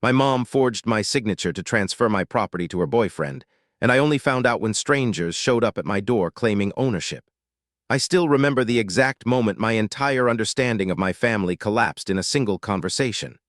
My mom forged my signature to transfer my property to her boyfriend, and I only found out when strangers showed up at my door claiming ownership. I still remember the exact moment my entire understanding of my family collapsed in a single conversation.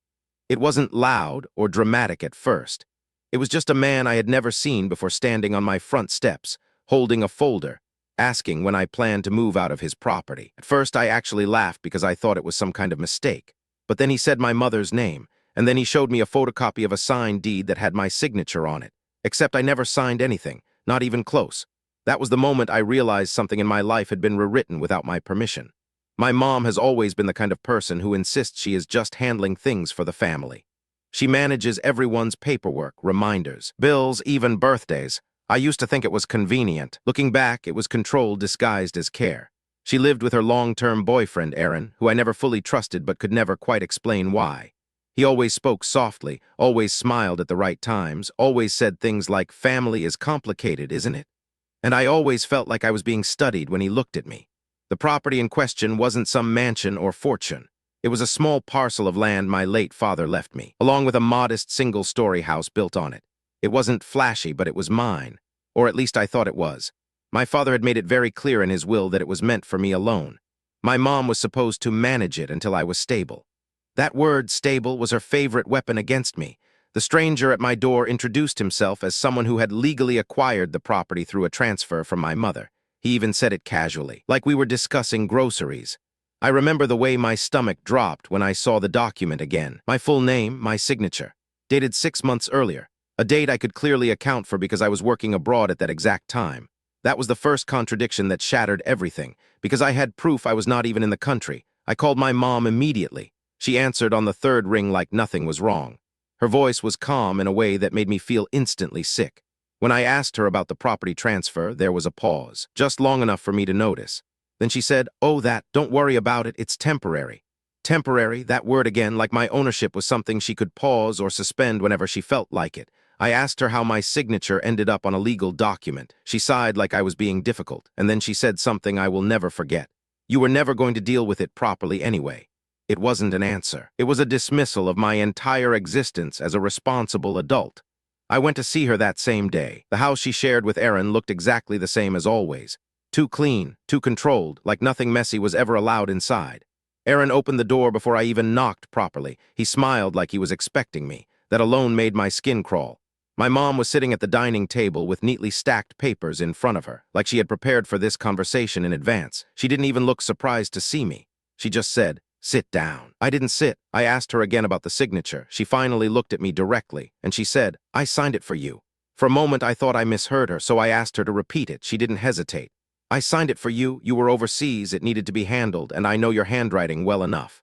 It wasn't loud or dramatic at first. It was just a man I had never seen before standing on my front steps, holding a folder, asking when I planned to move out of his property. At first, I actually laughed because I thought it was some kind of mistake. But then he said my mother's name, and then he showed me a photocopy of a signed deed that had my signature on it. Except I never signed anything, not even close. That was the moment I realized something in my life had been rewritten without my permission. My mom has always been the kind of person who insists she is just handling things for the family. She manages everyone's paperwork, reminders, bills, even birthdays. I used to think it was convenient. Looking back, it was control disguised as care. She lived with her long-term boyfriend, Aaron, who I never fully trusted but could never quite explain why. He always spoke softly, always smiled at the right times, always said things like, "Family is complicated, isn't it?" And I always felt like I was being studied when he looked at me. The property in question wasn't some mansion or fortune. It was a small parcel of land my late father left me, along with a modest single-story house built on it. It wasn't flashy, but it was mine. Or at least I thought it was. My father had made it very clear in his will that it was meant for me alone. My mom was supposed to manage it until I was stable. That word, stable, was her favorite weapon against me. The stranger at my door introduced himself as someone who had legally acquired the property through a transfer from my mother. He even said it casually, like we were discussing groceries. I remember the way my stomach dropped when I saw the document again. My full name, my signature, dated 6 months earlier, a date I could clearly account for because I was working abroad at that exact time. That was the first contradiction that shattered everything, because I had proof I was not even in the country. I called my mom immediately. She answered on the third ring like nothing was wrong. Her voice was calm in a way that made me feel instantly sick. When I asked her about the property transfer, there was a pause, just long enough for me to notice. Then she said, "Oh, don't worry about it, it's temporary." Temporary, that word again, like my ownership was something she could pause or suspend whenever she felt like it. I asked her how my signature ended up on a legal document. She sighed like I was being difficult, and then she said something I will never forget. "You were never going to deal with it properly anyway." It wasn't an answer. It was a dismissal of my entire existence as a responsible adult. I went to see her that same day. The house she shared with Aaron looked exactly the same as always. Too clean, too controlled, like nothing messy was ever allowed inside. Aaron opened the door before I even knocked properly. He smiled like he was expecting me. That alone made my skin crawl. My mom was sitting at the dining table with neatly stacked papers in front of her, like she had prepared for this conversation in advance. She didn't even look surprised to see me. She just said, "Sit down." I didn't sit. I asked her again about the signature. She finally looked at me directly, and she said, "I signed it for you." For a moment I thought I misheard her, so I asked her to repeat it. She didn't hesitate. "I signed it for you. You were overseas. It needed to be handled, and I know your handwriting well enough."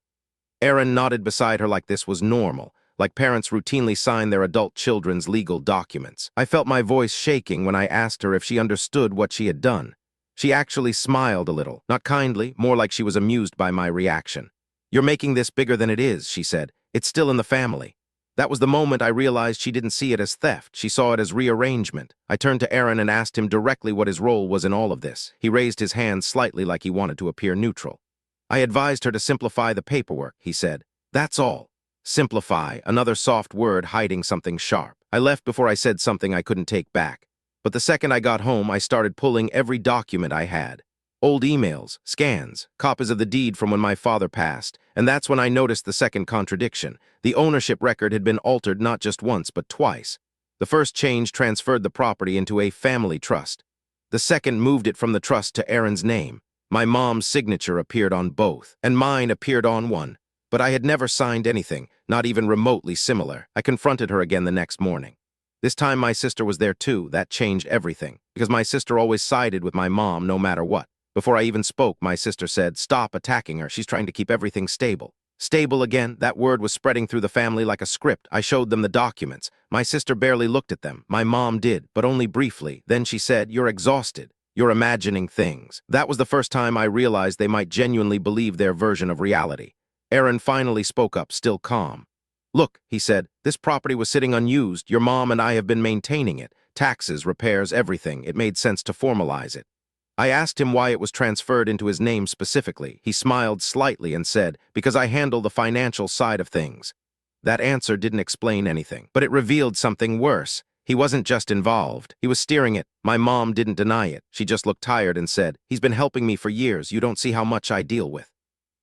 Aaron nodded beside her like this was normal, like parents routinely sign their adult children's legal documents. I felt my voice shaking when I asked her if she understood what she had done. She actually smiled a little, not kindly, more like she was amused by my reaction. "You're making this bigger than it is," she said. "It's still in the family." That was the moment I realized she didn't see it as theft. She saw it as rearrangement. I turned to Aaron and asked him directly what his role was in all of this. He raised his hand slightly like he wanted to appear neutral. "I advised her to simplify the paperwork," he said. "That's all." Simplify, another soft word hiding something sharp. I left before I said something I couldn't take back. But the second I got home, I started pulling every document I had. Old emails, scans, copies of the deed from when my father passed, and that's when I noticed the second contradiction. The ownership record had been altered not just once, but twice. The first change transferred the property into a family trust. The second moved it from the trust to Aaron's name. My mom's signature appeared on both, and mine appeared on one. But I had never signed anything, not even remotely similar. I confronted her again the next morning. This time my sister was there too. That changed everything, because my sister always sided with my mom no matter what. Before I even spoke, my sister said, "Stop attacking her. She's trying to keep everything stable." Stable again, that word was spreading through the family like a script. I showed them the documents. My sister barely looked at them. My mom did, but only briefly. Then she said, "You're exhausted. You're imagining things." That was the first time I realized they might genuinely believe their version of reality. Aaron finally spoke up, still calm. "Look," he said, "this property was sitting unused. Your mom and I have been maintaining it. Taxes, repairs, everything. It made sense to formalize it." I asked him why it was transferred into his name specifically. He smiled slightly and said, "Because I handle the financial side of things." That answer didn't explain anything, but it revealed something worse. He wasn't just involved. He was steering it. My mom didn't deny it. She just looked tired and said, "He's been helping me for years. You don't see how much I deal with."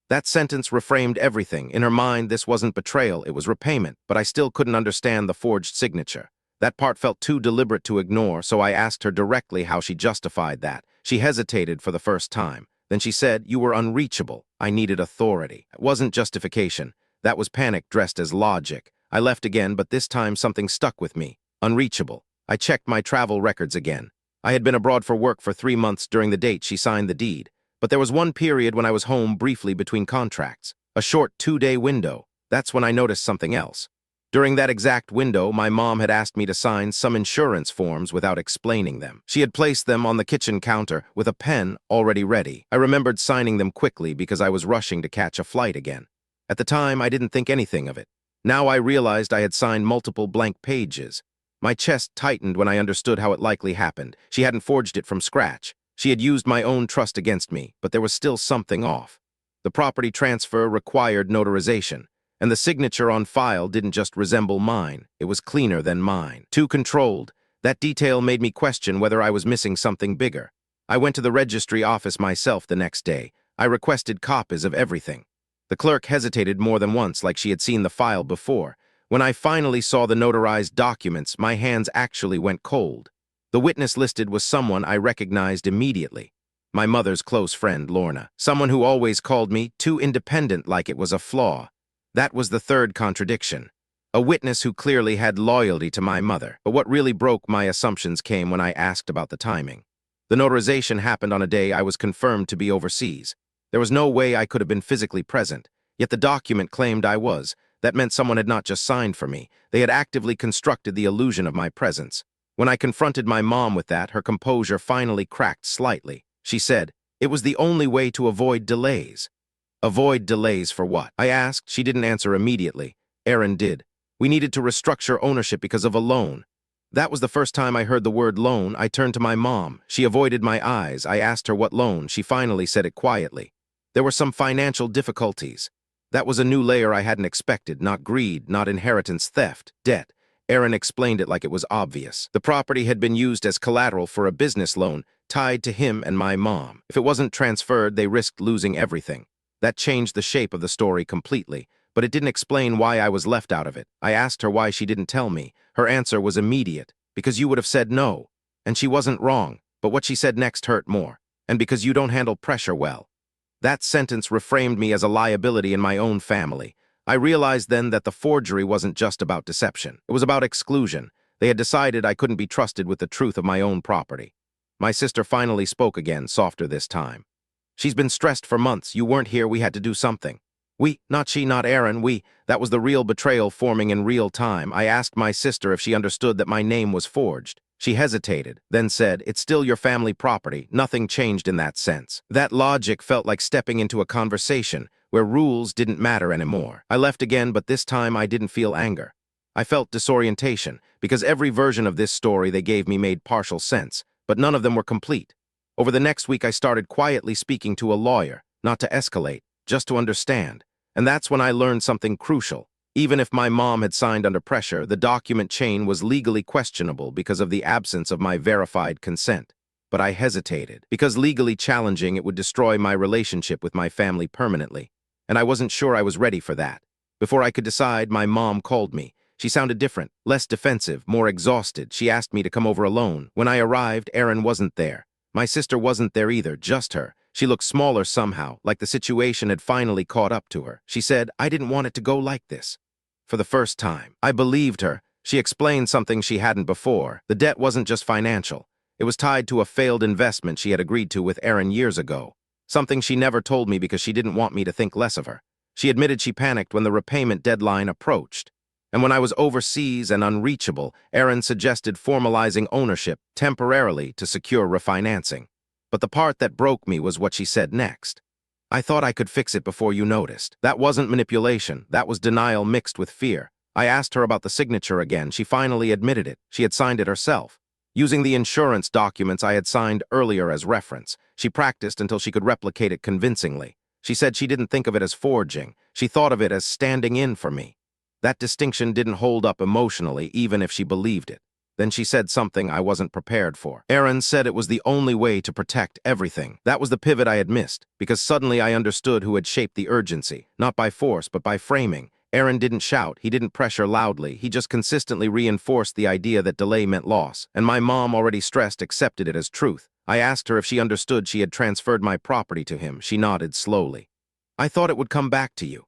That sentence reframed everything. In her mind, this wasn't betrayal, it was repayment, but I still couldn't understand the forged signature. That part felt too deliberate to ignore, so I asked her directly how she justified that. She hesitated for the first time. Then she said, "You were unreachable. I needed authority." It wasn't justification. That was panic dressed as logic. I left again, but this time something stuck with me. Unreachable. I checked my travel records again. I had been abroad for work for 3 months during the date she signed the deed. But there was one period when I was home briefly between contracts. A short 2-day window. That's when I noticed something else. During that exact window, my mom had asked me to sign some insurance forms without explaining them. She had placed them on the kitchen counter with a pen already ready. I remembered signing them quickly because I was rushing to catch a flight again. At the time, I didn't think anything of it. Now I realized I had signed multiple blank pages. My chest tightened when I understood how it likely happened. She hadn't forged it from scratch. She had used my own trust against me, but there was still something off. The property transfer required notarization, and the signature on file didn't just resemble mine. It was cleaner than mine. Too controlled. That detail made me question whether I was missing something bigger. I went to the registry office myself the next day. I requested copies of everything. The clerk hesitated more than once, like she had seen the file before. When I finally saw the notarized documents, my hands actually went cold. The witness listed was someone I recognized immediately. My mother's close friend, Lorna. Someone who always called me too independent, like it was a flaw. That was the third contradiction. A witness who clearly had loyalty to my mother. But what really broke my assumptions came when I asked about the timing. The notarization happened on a day I was confirmed to be overseas. There was no way I could have been physically present, yet the document claimed I was. That meant someone had not just signed for me. They had actively constructed the illusion of my presence. When I confronted my mom with that, her composure finally cracked slightly. She said, "It was the only way to avoid delays." Avoid delays for what? I asked. She didn't answer immediately. Aaron did. "We needed to restructure ownership because of a loan." That was the first time I heard the word loan. I turned to my mom. She avoided my eyes. I asked her what loan. She finally said it quietly. There were some financial difficulties. That was a new layer I hadn't expected. Not greed, not inheritance theft, debt. Aaron explained it like it was obvious. The property had been used as collateral for a business loan tied to him and my mom. If it wasn't transferred, they risked losing everything. That changed the shape of the story completely, but it didn't explain why I was left out of it. I asked her why she didn't tell me. Her answer was immediate. "Because you would have said no." And she wasn't wrong, but what she said next hurt more. "And because you don't handle pressure well." That sentence reframed me as a liability in my own family. I realized then that the forgery wasn't just about deception. It was about exclusion. They had decided I couldn't be trusted with the truth of my own property. My sister finally spoke again, softer this time. "She's been stressed for months. You weren't here. We had to do something." We, not she, not Aaron, we. That was the real betrayal forming in real time. I asked my sister if she understood that my name was forged. She hesitated, then said, "It's still your family property. Nothing changed in that sense." That logic felt like stepping into a conversation where rules didn't matter anymore. I left again, but this time I didn't feel anger. I felt disorientation, because every version of this story they gave me made partial sense, but none of them were complete. Over the next week, I started quietly speaking to a lawyer, not to escalate, just to understand. And that's when I learned something crucial. Even if my mom had signed under pressure, the document chain was legally questionable because of the absence of my verified consent. But I hesitated, because legally challenging it would destroy my relationship with my family permanently. And I wasn't sure I was ready for that. Before I could decide, my mom called me. She sounded different, less defensive, more exhausted. She asked me to come over alone. When I arrived, Aaron wasn't there. My sister wasn't there either, just her. She looked smaller somehow, like the situation had finally caught up to her. She said, "I didn't want it to go like this." For the first time, I believed her. She explained something she hadn't before. The debt wasn't just financial. It was tied to a failed investment she had agreed to with Aaron years ago. Something she never told me because she didn't want me to think less of her. She admitted she panicked when the repayment deadline approached. And when I was overseas and unreachable, Aaron suggested formalizing ownership temporarily to secure refinancing. But the part that broke me was what she said next. "I thought I could fix it before you noticed." That wasn't manipulation. That was denial mixed with fear. I asked her about the signature again. She finally admitted it. She had signed it herself, using the insurance documents I had signed earlier as reference. She practiced until she could replicate it convincingly. She said she didn't think of it as forging. She thought of it as standing in for me. That distinction didn't hold up emotionally, even if she believed it. Then she said something I wasn't prepared for. Erin said it was the only way to protect everything. That was the pivot I had missed, because suddenly I understood who had shaped the urgency, not by force, but by framing. Erin didn't shout, he didn't pressure loudly, he just consistently reinforced the idea that delay meant loss, and my mom, already stressed, accepted it as truth. I asked her if she understood she had transferred my property to him. She nodded slowly. I thought it would come back to you.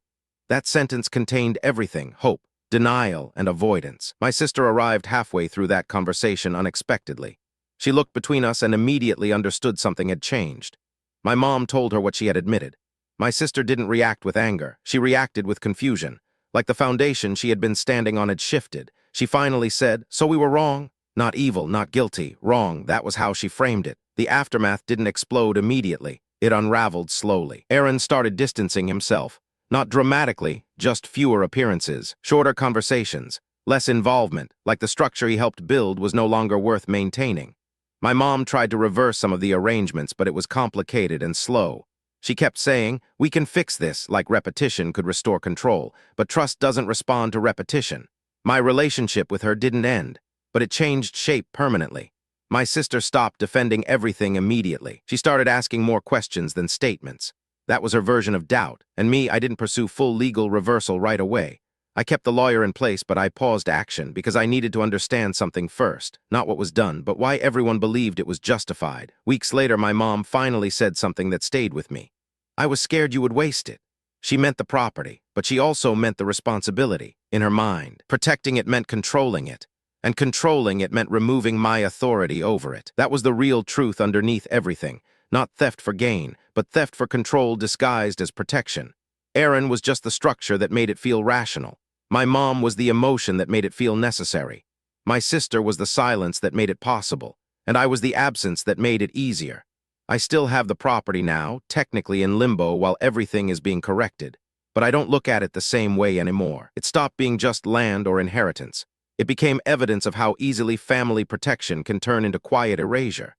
That sentence contained everything: hope, denial, and avoidance. My sister arrived halfway through that conversation unexpectedly. She looked between us and immediately understood something had changed. My mom told her what she had admitted. My sister didn't react with anger. She reacted with confusion. Like the foundation she had been standing on had shifted. She finally said, "So we were wrong? Not evil, not guilty, wrong." That was how she framed it. The aftermath didn't explode immediately. It unraveled slowly. Erin started distancing himself. Not dramatically, just fewer appearances, shorter conversations, less involvement, like the structure he helped build was no longer worth maintaining. My mom tried to reverse some of the arrangements, but it was complicated and slow. She kept saying, "We can fix this," like repetition could restore control, but trust doesn't respond to repetition. My relationship with her didn't end, but it changed shape permanently. My sister stopped defending everything immediately. She started asking more questions than statements. That was her version of doubt, and me, I didn't pursue full legal reversal right away. I kept the lawyer in place, but I paused action because I needed to understand something first. Not what was done, but why everyone believed it was justified. Weeks later, my mom finally said something that stayed with me. "I was scared you would waste it." She meant the property, but she also meant the responsibility. In her mind, protecting it meant controlling it, and controlling it meant removing my authority over it. That was the real truth underneath everything. Not theft for gain, but theft for control disguised as protection. Erin was just the structure that made it feel rational. My mom was the emotion that made it feel necessary. My sister was the silence that made it possible, and I was the absence that made it easier. I still have the property now, technically in limbo while everything is being corrected, but I don't look at it the same way anymore. It stopped being just land or inheritance. It became evidence of how easily family protection can turn into quiet erasure.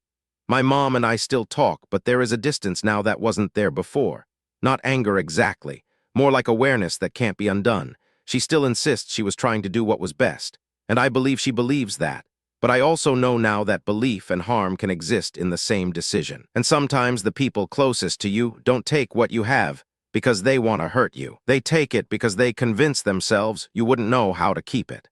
My mom and I still talk, but there is a distance now that wasn't there before. Not anger exactly, more like awareness that can't be undone. She still insists she was trying to do what was best, and I believe she believes that. But I also know now that belief and harm can exist in the same decision. And sometimes the people closest to you don't take what you have because they want to hurt you. They take it because they convince themselves you wouldn't know how to keep it.